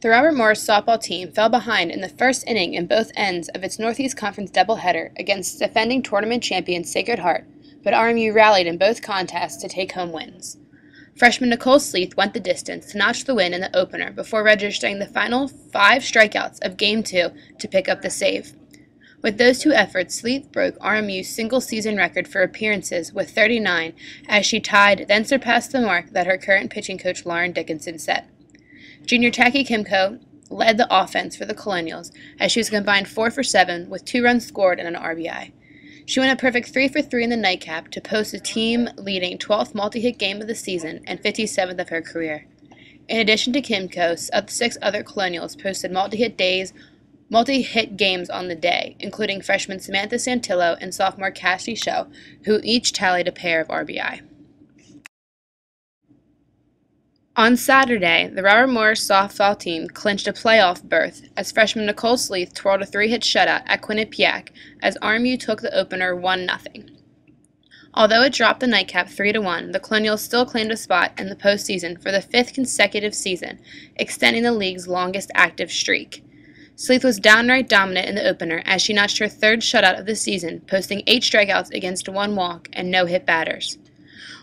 The Robert Morris softball team fell behind in the first inning in both ends of its Northeast Conference doubleheader against defending tournament champion Sacred Heart, but RMU rallied in both contests to take home wins. Freshman Nicole Sleeth went the distance to notch the win in the opener before registering the final 5 strikeouts of Game 2 to pick up the save. With those 2 efforts, Sleeth broke RMU's single-season record for appearances with 39 as she tied, then surpassed the mark that her current pitching coach Lauren Dickinson set. Junior Tacky Kimco led the offense for the Colonials as she was combined 4 for 7 with 2 runs scored and an RBI. She went a perfect 3 for 3 in the nightcap to post a team-leading 12th multi-hit game of the season and 57th of her career. In addition to Kimco, 6 other Colonials posted multi-hit games on the day, including freshman Samantha Santillo and sophomore Cassie Show, who each tallied a pair of RBI. On Saturday, the Robert Morris softball team clinched a playoff berth as freshman Nicole Sleeth twirled a 3-hit shutout at Quinnipiac as RMU took the opener 1-0. Although it dropped the nightcap 3-1, the Colonials still claimed a spot in the postseason for the 5th consecutive season, extending the league's longest active streak. Sleeth was downright dominant in the opener as she notched her 3rd shutout of the season, posting 8 strikeouts against 1 walk and no hit batters.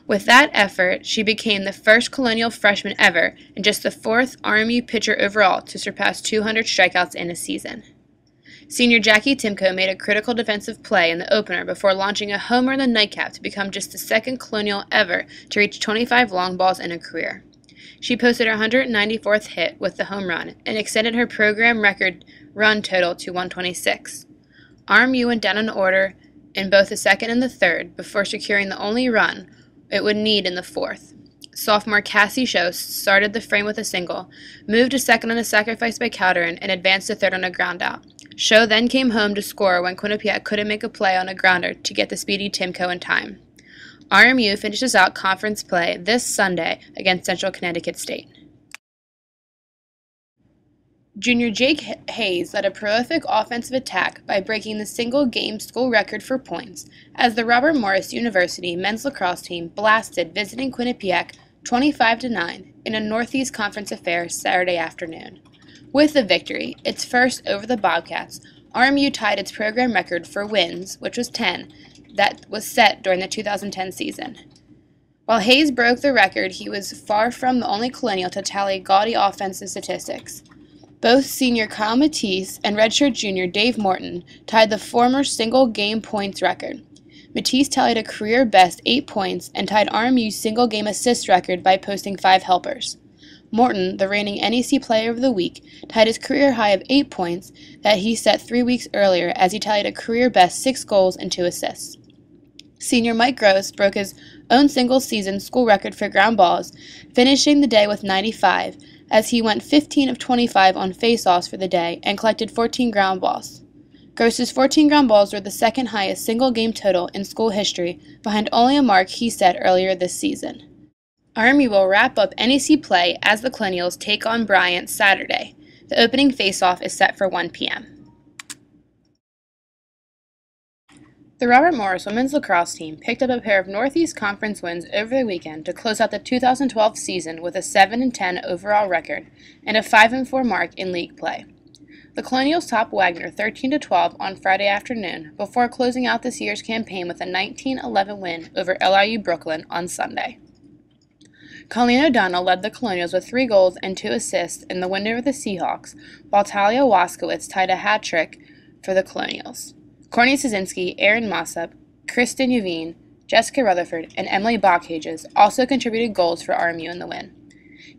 With that effort, she became the first Colonial freshman ever and just the 4th RMU pitcher overall to surpass 200 strikeouts in a season. Senior Jackie Timko made a critical defensive play in the opener before launching a homer in the nightcap to become just the 2nd Colonial ever to reach 25 long balls in a career. She posted her 194th hit with the home run and extended her program record run total to 126. RMU went down in order in both the 2nd and the 3rd before securing the only run it would need in the 4th. Sophomore Cassie Show started the frame with a single, moved to 2nd on a sacrifice by Calderon, and advanced to 3rd on a groundout. Show then came home to score when Quinnipiac couldn't make a play on a grounder to get the speedy Timko in time. RMU finishes out conference play this Sunday against Central Connecticut State. Junior Jake Hayes led a prolific offensive attack by breaking the single-game school record for points as the Robert Morris University men's lacrosse team blasted visiting Quinnipiac 25-9 in a Northeast Conference affair Saturday afternoon. With the victory, its first over the Bobcats, RMU tied its program record for wins, which was 10, that was set during the 2010 season. While Hayes broke the record, he was far from the only Colonial to tally gaudy offensive statistics. Both senior Kyle Matisse and redshirt junior Dave Morton tied the former single-game points record. Matisse tallied a career-best 8 points and tied RMU's single-game assist record by posting 5 helpers. Morton, the reigning NEC Player of the Week, tied his career high of 8 points that he set 3 weeks earlier as he tallied a career-best 6 goals and 2 assists. Senior Mike Gross broke his own single-season school record for ground balls, finishing the day with 95, as he went 15 of 25 on face-offs for the day and collected 14 ground balls. Gross's 14 ground balls were the 2nd highest single-game total in school history, behind only a mark he set earlier this season. RMU will wrap up NEC play as the Colonials take on Bryant Saturday. The opening face-off is set for 1 p.m. The Robert Morris women's lacrosse team picked up a pair of Northeast Conference wins over the weekend to close out the 2012 season with a 7-10 overall record and a 5-4 mark in league play. The Colonials topped Wagner 13-12 on Friday afternoon before closing out this year's campaign with a 19-11 win over LIU Brooklyn on Sunday. Colleen O'Donnell led the Colonials with 3 goals and 2 assists in the win over the Seahawks, while Talia Waskowitz tied a hat trick for the Colonials. Courtney Szynski, Erin Mossop, Kristen Yavine, Jessica Rutherford, and Emily Bockages also contributed goals for RMU in the win.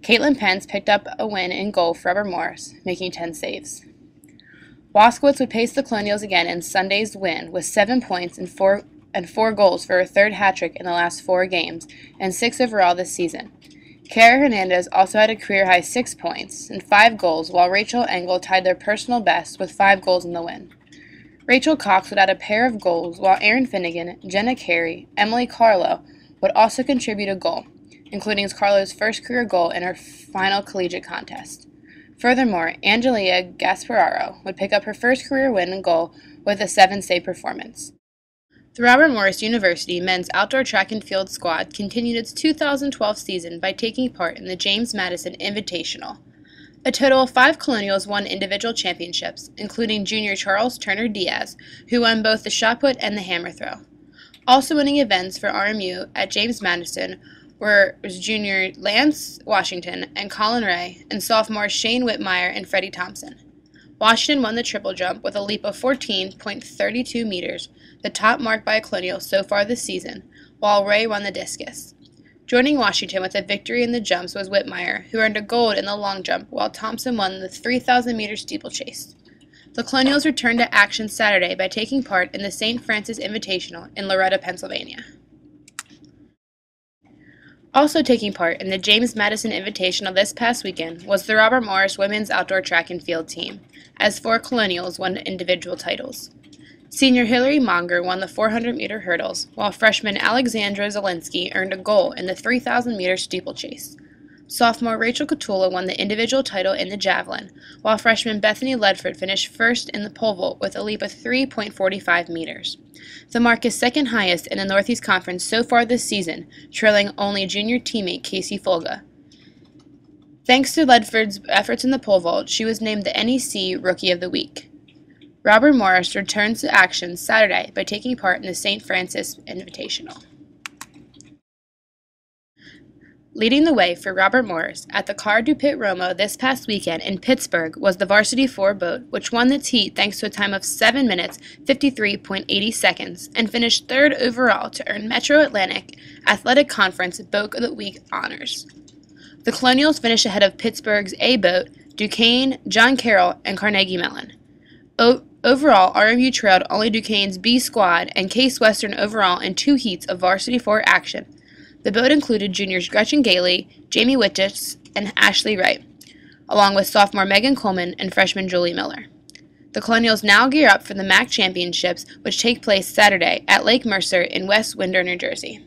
Caitlin Pence picked up a win in goal for Robert Morris, making 10 saves. Waskowitz would pace the Colonials again in Sunday's win with 7 points and 4 goals for her 3rd hat trick in the last 4 games and 6 overall this season. Kara Hernandez also had a career-high 6 points and 5 goals, while Rachel Engel tied their personal best with 5 goals in the win. Rachel Cox would add a pair of goals, while Erin Finnegan, Jenna Carey, Emily Carlo would also contribute a goal, including Carlo's first career goal in her final collegiate contest. Furthermore, Angelia Gaspararo would pick up her first career win and goal with a 7-save performance. The Robert Morris University men's outdoor track and field squad continued its 2012 season by taking part in the James Madison Invitational. A total of 5 Colonials won individual championships, including junior Charles Turner Diaz, who won both the shot put and the hammer throw. Also winning events for RMU at James Madison was junior Lance Washington and Colin Ray, and sophomores Shane Whitmire and Freddie Thompson. Washington won the triple jump with a leap of 14.32 meters, the top mark by a Colonial so far this season, while Ray won the discus. Joining Washington with a victory in the jumps was Whitmire, who earned a gold in the long jump, while Thompson won the 3,000-meter steeplechase. The Colonials returned to action Saturday by taking part in the St. Francis Invitational in Loretto, Pennsylvania. Also taking part in the James Madison Invitational this past weekend was the Robert Morris women's outdoor track and field team, as 4 Colonials won individual titles. Senior Hillary Monger won the 400-meter hurdles, while freshman Alexandra Zielinski earned a gold in the 3,000-meter steeplechase. Sophomore Rachel Catula won the individual title in the javelin, while freshman Bethany Ledford finished first in the pole vault with a leap of 3.45 meters. The mark is second highest in the Northeast Conference so far this season, trailing only junior teammate Casey Folga. Thanks to Ledford's efforts in the pole vault, she was named the NEC Rookie of the Week. Robert Morris returns to action Saturday by taking part in the St. Francis Invitational. Leading the way for Robert Morris at the Car du Pit Romo this past weekend in Pittsburgh was the Varsity 4 boat, which won its heat thanks to a time of 7 minutes, 53.80 seconds, and finished third overall to earn Metro Atlantic Athletic Conference Boat of the Week honors. The Colonials finished ahead of Pittsburgh's A boat, Duquesne, John Carroll, and Carnegie Mellon. Overall, RMU trailed only Duquesne's B squad and Case Western overall in 2 heats of Varsity 4 action. The boat included juniors Gretchen Gailey, Jamie Wittich, and Ashley Wright, along with sophomore Megan Coleman and freshman Julie Miller. The Colonials now gear up for the MAC Championships, which take place Saturday at Lake Mercer in West Windsor, New Jersey.